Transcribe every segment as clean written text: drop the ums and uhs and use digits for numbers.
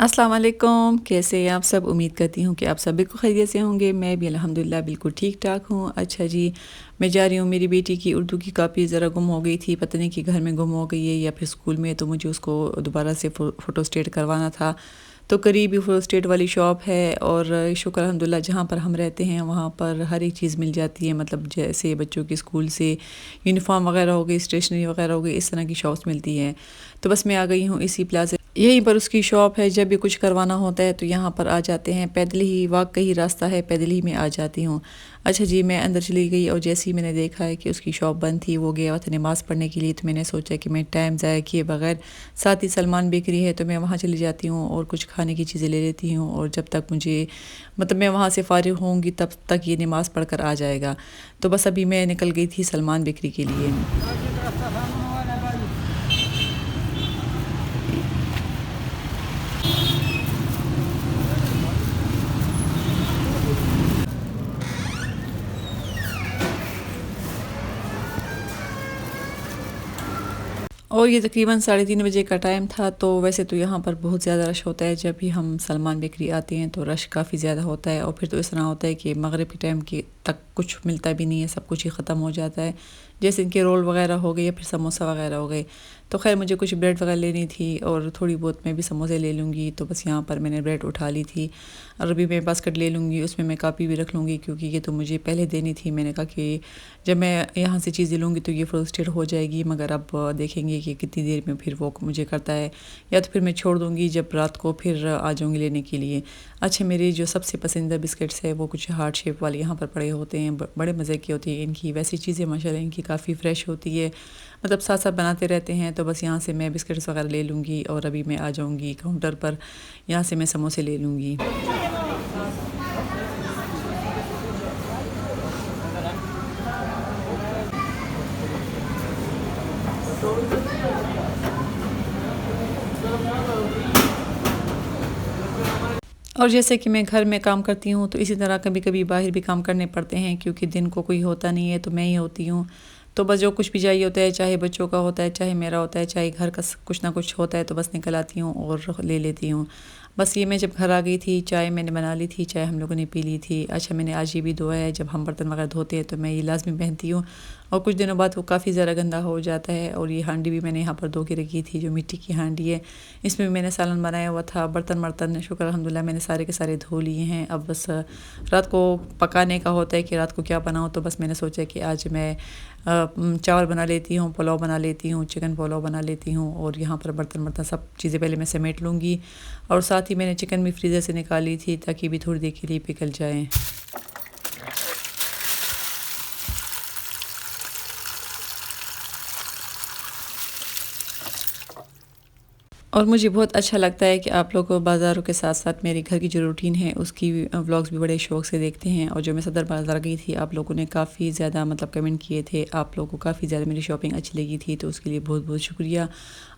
अस्सलाम वालेकुम, कैसे हैं आप सब? उम्मीद करती हूँ कि आप सब बिल्कुल खैरियत से होंगे। मैं भी अल्हम्दुलिल्लाह बिल्कुल ठीक-ठाक हूँ। अच्छा जी, मैं जा रही हूँ, मेरी बेटी की उर्दू की कॉपी ज़रा गुम हो गई थी, पता नहीं कि घर में गुम हो गई है या फिर स्कूल में, तो मुझे उसको दोबारा से फ़ोटोस्टेट करवाना था। तो करीब ही फ़ोटोस्टेट वाली शॉप है और शुक्र अल्हम्दुलिल्लाह जहाँ पर हम रहते हैं वहाँ पर हर एक चीज़ मिल जाती है, मतलब जैसे बच्चों के स्कूल से यूनिफ़ॉर्म वग़ैरह हो गई, स्टेशनरी वग़ैरह हो गई, इस तरह की शॉप्स मिलती हैं। तो बस मैं आ गई हूँ इसी प्लाज़ा, यहीं पर उसकी शॉप है। जब भी कुछ करवाना होता है तो यहाँ पर आ जाते हैं, पैदल ही वॉक का ही रास्ता है, पैदल ही मैं आ जाती हूँ। अच्छा जी, मैं अंदर चली गई और जैसे ही मैंने देखा है कि उसकी शॉप बंद थी, वो गया हुआ था नमाज़ पढ़ने के लिए, तो मैंने सोचा कि मैं टाइम ज़ाया किए बगैर, साथ ही सलमान बेकरी है तो मैं वहाँ चली जाती हूँ और कुछ खाने की चीज़ें ले लेती हूँ, और जब तक मुझे मतलब मैं वहाँ से फ़ारिग होंगी तब तक ये नमाज़ पढ़ कर आ जाएगा। तो बस अभी मैं निकल गई थी सलमान बेकरी के लिए। और ये तकरीबन 3:30 बजे का टाइम था। तो वैसे तो यहाँ पर बहुत ज़्यादा रश होता है, जब भी हम सलमान बेकरी आते हैं तो रश काफ़ी ज़्यादा होता है, और फिर तो इस तरह होता है कि मगरिब के टाइम की तक कुछ मिलता भी नहीं है, सब कुछ ही ख़त्म हो जाता है। जैसे इनके रोल वगैरह हो गए या फिर समोसा वगैरह हो गए। तो खैर मुझे कुछ ब्रेड वगैरह लेनी थी और थोड़ी बहुत मैं भी समोसे ले लूँगी, तो बस यहाँ पर मैंने ब्रेड उठा ली थी। और अभी मैं बास्केट ले लूँगी, उसमें मैं कापी भी रख लूँगी क्योंकि ये तो मुझे पहले देनी थी। मैंने कहा कि जब मैं यहाँ से चीज़ें लूँगी तो ये फ्रस्ट्रेट हो जाएगी, मगर अब देखेंगे कि कितनी देर में फिर वो मुझे करता है, या तो फिर मैं छोड़ दूँगी, जब रात को फिर आ जाऊँगी लेने के लिए। अच्छा, मेरी जो सबसे पसंदीदा बिस्किट्स है वो कुछ हार्ट शेप वाले यहाँ पर पड़े होते हैं, बड़े मज़े की होती है इनकी वैसी चीज़ें, माशाल्लाह इनकी काफ़ी फ़्रेश होती है, मतलब साथ साथ बनाते रहते हैं। तो बस यहाँ से मैं बिस्किट्स वगैरह ले लूँगी और अभी मैं आ जाऊँगी काउंटर पर, यहाँ से मैं समोसे ले लूँगी। और जैसे कि मैं घर में काम करती हूँ तो इसी तरह कभी-कभी बाहर भी काम करने पड़ते हैं, क्योंकि दिन को कोई होता नहीं है तो मैं ही होती हूँ। तो बस जो कुछ भी चाहिए होता है, चाहे बच्चों का होता है, चाहे मेरा होता है, चाहे घर का कुछ ना कुछ होता है, तो बस निकल आती हूँ और ले लेती हूँ। बस ये मैं जब घर आ गई थी, चाय मैंने बना ली थी, चाय हम लोगों ने पी ली थी। अच्छा, मैंने आज ये भी धोया है, जब हम बर्तन वगैरह धोते हैं तो मैं ये लाज़मी पहनती हूँ, और कुछ दिनों बाद वो काफ़ी ज़्यादा गंदा हो जाता है। और ये हांडी भी मैंने यहाँ पर धो के रखी थी, जो मिट्टी की हांडी है, इसमें भी मैंने सालन बनाया हुआ था। बर्तन वर्तन शुक्र अल्हम्दुलिल्लाह मैंने सारे के सारे धो लिए हैं। अब बस रात को पकाने का होता है कि रात को क्या बनाऊँ, तो बस मैंने सोचा कि आज मैं चावल बना लेती हूँ, पुलाव बना लेती हूँ, चिकन पुलाव बना लेती हूँ, और यहाँ पर बर्तन वर्तन सब चीज़ें पहले मैं समेट लूँगी। और साथ ही मैंने चिकन भी फ्रीज़र से निकाली थी ताकि भी थोड़ी देर के लिए पिघल जाए। और मुझे बहुत अच्छा लगता है कि आप लोग बाज़ारों के साथ-साथ मेरे घर की जो रूटीन है उसकी व्लॉग्स भी बड़े शौक से देखते हैं। और जो मैं सदर बाज़ार गई थी, आप लोगों ने काफ़ी ज़्यादा मतलब कमेंट किए थे, आप लोगों को काफ़ी ज़्यादा मेरी शॉपिंग अच्छी लगी थी, तो उसके लिए बहुत-बहुत शुक्रिया।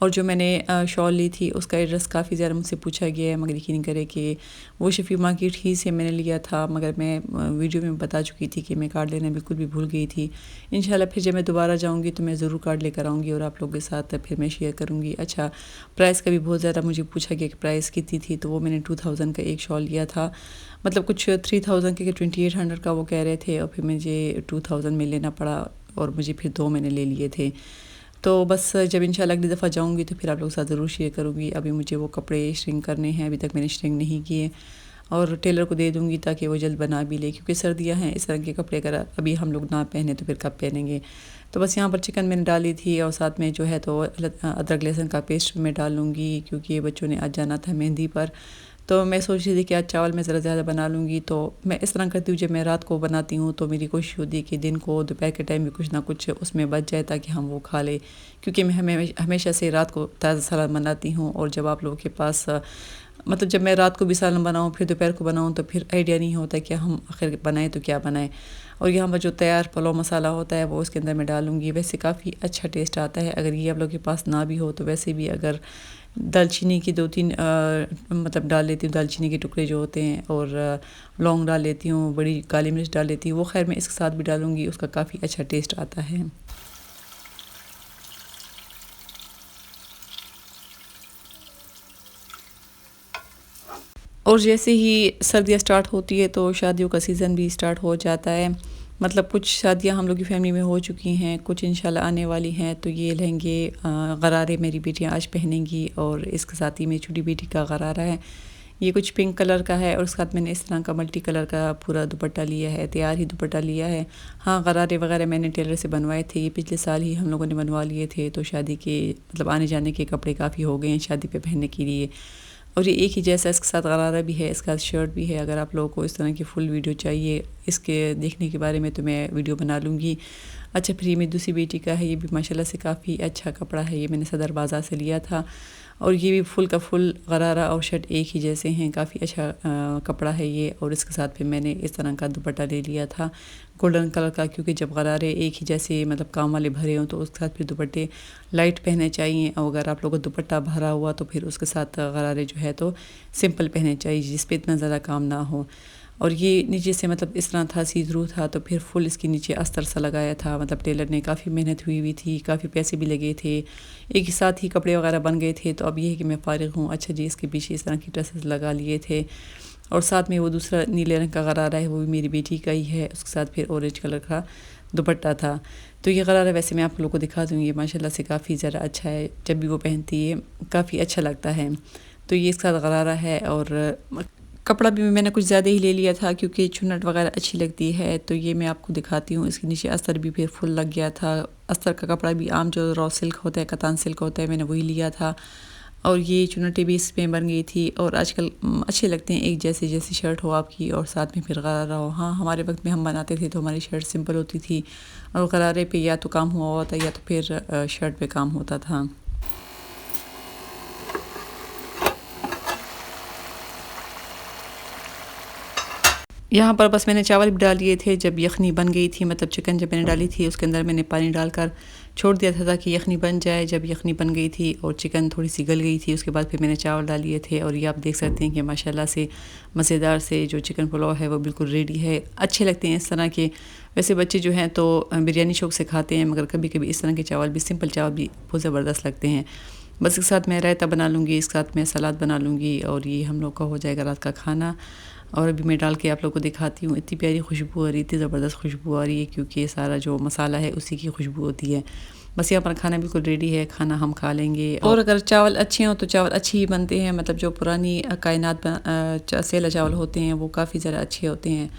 और जो मैंने शॉल ली थी उसका एड्रेस काफ़ी ज़्यादा मुझसे पूछा गया है, मगर यकीन करें कि वो शफ़ी मार्केट ही से मैंने लिया था, मगर मैं वीडियो में बता चुकी थी कि मैं कार्ड लेना बिल्कुल भी भूल गई थी। इंशाल्लाह फिर जब मैं दोबारा जाऊँगी तो मैं ज़रूर कार्ड लेकर आऊँगी और आप लोगों के साथ फिर मैं शेयर करूँगी। अच्छा, प्राइस का भी बहुत ज़्यादा मुझे पूछा गया कि प्राइस कितनी थी, तो वो मैंने 2000 का एक शॉल लिया था, मतलब कुछ 3000 के 2800 का वो कह रहे थे, और फिर मुझे 2000 में लेना पड़ा, और मुझे फिर दो मैंने ले लिए थे। तो बस जब इंशाल्लाह अगली दफ़ा जाऊँगी तो फिर आप लोगों के साथ ज़रूर शेयर करूँगी। अभी मुझे वो कपड़े श्रिंक करने हैं, अभी तक मैंने श्रिंक नहीं किए, और टेलर को दे दूँगी ताकि वो जल्द बना भी ले, क्योंकि सर्दियाँ हैं, इस तरह के कपड़े अगर अभी हम लोग ना पहने तो फिर कब पहनेंगे। तो बस यहाँ पर चिकन मैंने डाली थी, और साथ में जो है तो अदरक लहसुन का पेस्ट भी मैं डाल लूँगी, क्योंकि बच्चों ने आज जाना था मेहंदी पर। तो मैं सोच रही थी कि आज चावल मैं ज़रा ज़्यादा बना लूँगी। तो मैं इस तरह करती हूँ, जब मैं रात को बनाती हूँ तो मेरी कोशिश होती है कि दिन को दोपहर के टाइम में कुछ ना कुछ उसमें बच जाए ताकि हम वो खा लें, क्योंकि मैं हमेशा से रात को ताज़ा सलाद बनाती हूँ। और जब आप लोगों के पास मतलब जब मैं रात को भी सालन बनाऊँ फिर दोपहर को बनाऊँ तो फिर आइडिया नहीं होता कि हम आखिर बनाएं तो क्या बनाएं। और यहाँ पर जो तैयार पुलाव मसाला होता है वो उसके अंदर मैं डालूँगी, वैसे काफ़ी अच्छा टेस्ट आता है। अगर ये आप लोगों के पास ना भी हो तो वैसे भी अगर दालचीनी की 2-3 मतलब डाल लेती हूँ, दालचीनी के टुकड़े जो होते हैं, और लौंग डाल लेती हूँ, बड़ी काली मिर्च डाल लेती हूँ, वो खैर मैं इसके साथ भी डालूँगी, उसका काफ़ी अच्छा टेस्ट आता है। और जैसे ही सर्दियाँ स्टार्ट होती है तो शादियों का सीज़न भी स्टार्ट हो जाता है। मतलब कुछ शादियाँ हम लोग की फैमिली में हो चुकी हैं, कुछ इंशाल्लाह आने वाली हैं। तो ये लहंगे गरारे मेरी बेटियाँ आज पहनेंगी और इसके साथ ही मेरी छोटी बेटी का गरारा है। ये कुछ पिंक कलर का है और उसके साथ मैंने इस तरह का मल्टी कलर का पूरा दुपट्टा लिया है, तैयार ही दुपट्टा लिया है। हाँ, गरारे वगैरह मैंने टेलर से बनवाए थे, ये पिछले साल ही हम लोगों ने बनवा लिए थे। तो शादी के मतलब आने जाने के कपड़े काफ़ी हो गए हैं शादी पे पहनने के लिए। और ये एक ही जैसा इसके साथ गरारा भी है, इसके साथ शर्ट भी है। अगर आप लोगों को इस तरह की फुल वीडियो चाहिए इसके देखने के बारे में तो मैं वीडियो बना लूँगी। अच्छा, फिर ये मेरी दूसरी बेटी का है, ये भी माशाल्लाह से काफ़ी अच्छा कपड़ा है, ये मैंने सदर बाज़ार से लिया था। और ये भी फुल का फुल गरारा और शर्ट एक ही जैसे हैं, काफ़ी अच्छा कपड़ा है ये। और इसके साथ फिर मैंने इस तरह का दुपट्टा ले लिया था गोल्डन कलर का, क्योंकि जब गरारे एक ही जैसे मतलब काम वाले भरे हों तो उसके साथ फिर दुपट्टे लाइट पहने चाहिए। और अगर आप लोगों को दुपट्टा भरा हुआ तो फिर उसके साथ गरारे जो है तो सिंपल पहने चाहिए, जिस पे इतना ज़्यादा काम ना हो। और ये नीचे से मतलब इस तरह था, सी थ्रू था, तो फिर फुल इसके नीचे अस्तर सा लगाया था। मतलब टेलर ने काफ़ी मेहनत हुई थी, काफ़ी पैसे भी लगे थे, एक ही साथ ही कपड़े वगैरह बन गए थे। तो अब ये है कि मैं फ़ारिग हूँ। अच्छा जी, इसके पीछे इस तरह की ड्रेसेस लगा लिए थे। और साथ में वो दूसरा नीले रंग का गरारा है, वो भी मेरी बेटी का ही है, उसके साथ फिर ऑरेंज कलर का दुपट्टा था। तो ये गरारा वैसे मैं आप लोगों को दिखा दूँगी, माशाल्लाह से काफ़ी ज़्यादा अच्छा है, जब भी वो पहनती है काफ़ी अच्छा लगता है। तो ये इसके साथ गरारा है। और कपड़ा भी मैंने कुछ ज़्यादा ही ले लिया था क्योंकि चुन्नट वगैरह अच्छी लगती है। तो ये मैं आपको दिखाती हूँ, इसके नीचे अस्तर भी फिर फुल लग गया था। अस्तर का कपड़ा भी आम जो रॉ सिल्क होता है, कतान सिल्क होता है, मैंने वही लिया था। और ये चुन्नटें भी इसमें बन गई थी। और आजकल अच्छे लगते हैं, एक जैसे जैसी शर्ट हो आपकी और साथ में फिर गरारा हो। हाँ, हमारे वक्त में हम बनाते थे तो हमारी शर्ट सिंपल होती थी और गरारे पे या तो काम हुआ होता या तो फिर शर्ट पे काम होता था। यहाँ पर बस मैंने चावल भी डाल दिए थे जब यखनी बन गई थी, मतलब चिकन जब मैंने डाली थी उसके अंदर मैंने पानी डालकर छोड़ दिया था ताकि यखनी बन जाए। जब यखनी बन गई थी और चिकन थोड़ी सी गल गई थी उसके बाद फिर मैंने चावल डाल लिए थे। और ये आप देख सकते हैं कि माशाल्लाह से मज़ेदार से जो चिकन पुलाव है वो बिल्कुल रेडी है। अच्छे लगते हैं इस तरह के। वैसे बच्चे जो हैं तो बिरयानी शौक से खाते हैं, मगर कभी कभी इस तरह के चावल भी, सिंपल चावल भी बहुत ज़बरदस्त लगते हैं। बस इसके साथ मैं रायता बना लूँगी, इसके साथ मैं सलाद बना लूँगी और ये हम लोग का हो जाएगा रात का खाना। और अभी मैं डाल के आप लोगों को दिखाती हूँ, इतनी प्यारी खुशबू आ रही, इतनी ज़बरदस्त खुशबू आ रही है क्योंकि ये सारा जो मसाला है उसी की खुशबू होती है। बस यहाँ पर खाना बिल्कुल रेडी है, खाना हम खा लेंगे। और अगर चावल अच्छे हों तो चावल अच्छे ही बनते हैं, मतलब जो पुरानी कायनात सेला चावल होते हैं वो काफ़ी ज़्यादा अच्छे होते हैं।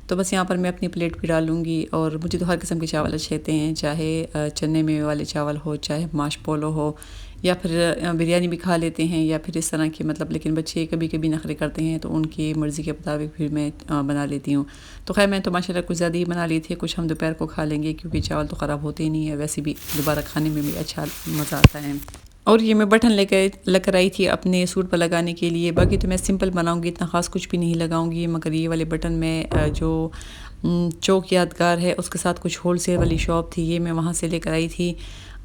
तो बस यहाँ पर मैं अपनी प्लेट भी डालूँगी। और मुझे तो हर किस्म के चावल अच्छे लगते हैं, चाहे चने में वाले चावल हो, चाहे माश पोलो हो, या फिर बिरयानी भी खा लेते हैं, या फिर इस तरह की मतलब। लेकिन बच्चे कभी कभी नखरे करते हैं तो उनकी मर्ज़ी के मुताबिक फिर मैं बना लेती हूँ। तो खैर मैं तो माशाल्लाह कुछ ज़्यादा ही बना ली थी, कुछ हम दोपहर को खा लेंगे क्योंकि चावल तो ख़राब होते ही नहीं है, वैसे भी दोबारा खाने में भी अच्छा मज़ा आता है। और ये मैं बटन लेकर आई थी अपने सूट पर लगाने के लिए। बाकी तो मैं सिंपल बनाऊंगी, इतना ख़ास कुछ भी नहीं लगाऊंगी, मगर ये वाले बटन में जो चौक यादगार है उसके साथ कुछ होलसेल वाली शॉप थी, ये मैं वहाँ से लेकर आई थी।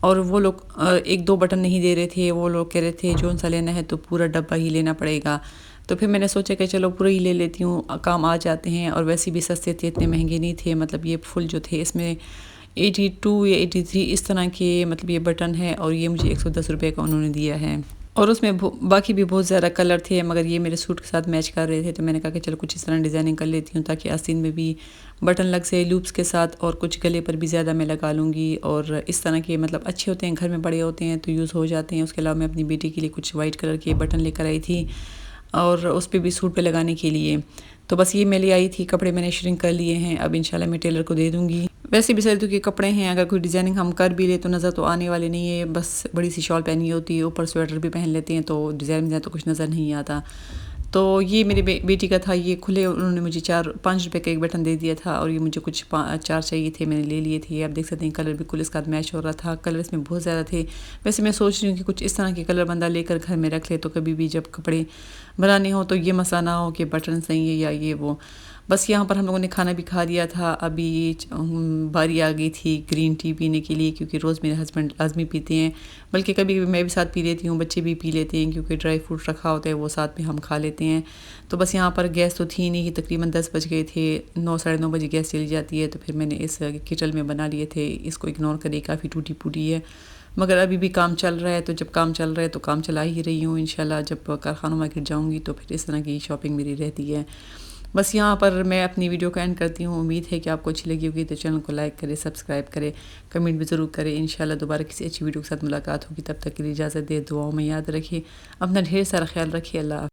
और वो लोग एक दो बटन नहीं दे रहे थे, वो लोग कह रहे थे जो सा लेना है तो पूरा डब्बा ही लेना पड़ेगा। तो फिर मैंने सोचा कि चलो पूरा ही ले लेती हूँ, काम आ जाते हैं। और वैसे भी सस्ते थे, इतने महंगे नहीं थे। मतलब ये फुल जो थे इसमें 82 या 83 इस तरह के मतलब ये बटन है। और ये मुझे 110 रुपये का उन्होंने दिया है। और उसमें बाकी भी बहुत ज़्यादा कलर थे, मगर ये मेरे सूट के साथ मैच कर रहे थे। तो मैंने कहा कि चलो कुछ इस तरह डिज़ाइनिंग कर लेती हूँ ताकि आस्तीन में भी बटन लग से लूप्स के साथ, और कुछ गले पर भी ज़्यादा मैं लगा लूँगी। और इस तरह के मतलब अच्छे होते हैं, घर में बड़े होते हैं तो यूज़ हो जाते हैं। उसके अलावा मैं अपनी बेटी के लिए कुछ वाइट कलर के बटन लेकर आई थी और उस पर भी सूट पे लगाने के लिए। तो बस ये मैं ले आई थी, कपड़े मैंने श्रिंक कर लिए हैं, अब इंशाल्लाह मैं टेलर को दे दूँगी। वैसे भी सर्दियों के कपड़े हैं, अगर कोई डिज़ाइनिंग हम कर भी ले तो नज़र तो आने वाले नहीं है। बस बड़ी सी शॉल पहनी होती है, ऊपर स्वेटर भी पहन लेते हैं तो डिज़ाइन तो कुछ नज़र नहीं आता। तो ये मेरी बेटी का था, ये खुले उन्होंने मुझे 4-5 रुपये का एक बटन दे दिया था। और ये मुझे कुछ 4 चाहिए थे, मैंने ले लिए थे। आप देख सकते हैं कलर बिल्कुल इसका मैच हो रहा था, कलर इसमें बहुत ज़्यादा थे। वैसे मैं सोच रही हूँ कि कुछ इस तरह के कलर बंदा लेकर घर में रख ले तो कभी भी जब कपड़े बनाने हो तो ये मसला ना हो कि बटन सही है या ये वो। बस यहाँ पर हम लोगों ने खाना भी खा लिया था। अभी बारी आ गई थी ग्रीन टी पीने के लिए, क्योंकि रोज़ मेरे हस्बैंड लाजमी पीते हैं, बल्कि कभी कभी मैं भी साथ पी लेती हूँ, बच्चे भी पी लेते हैं क्योंकि ड्राई फ्रूट रखा होता है वो साथ में हम खा लेते हैं। तो बस यहाँ पर गैस तो थी नहीं, तकरीबन 10 बज गए थे, 9 साढ़े 9 बजे गैस चली जाती है। तो फिर मैंने इस किचन में बना लिए थे, इसको इग्नोर करिए, काफ़ी टूटी फूटी है। मगर अभी भी काम चल रहा है, तो जब काम चल रहा है तो काम चला ही रही हूँ। इंशाल्लाह जब कारखाना मार्केट जाऊँगी तो फिर इस तरह की शॉपिंग मेरी रहती है। बस यहाँ पर मैं अपनी वीडियो को एंड करती हूँ। उम्मीद है कि आपको अच्छी लगी होगी, तो चैनल को लाइक करें, सब्सक्राइब करें, कमेंट भी ज़रूर करें। इंशाल्लाह दोबारा किसी अच्छी वीडियो के साथ मुलाकात होगी। तब तक के लिए इजाज़त दें, दुआओं में याद रखिए, अपना ढेर सारा ख्याल रखिए। अल्लाह।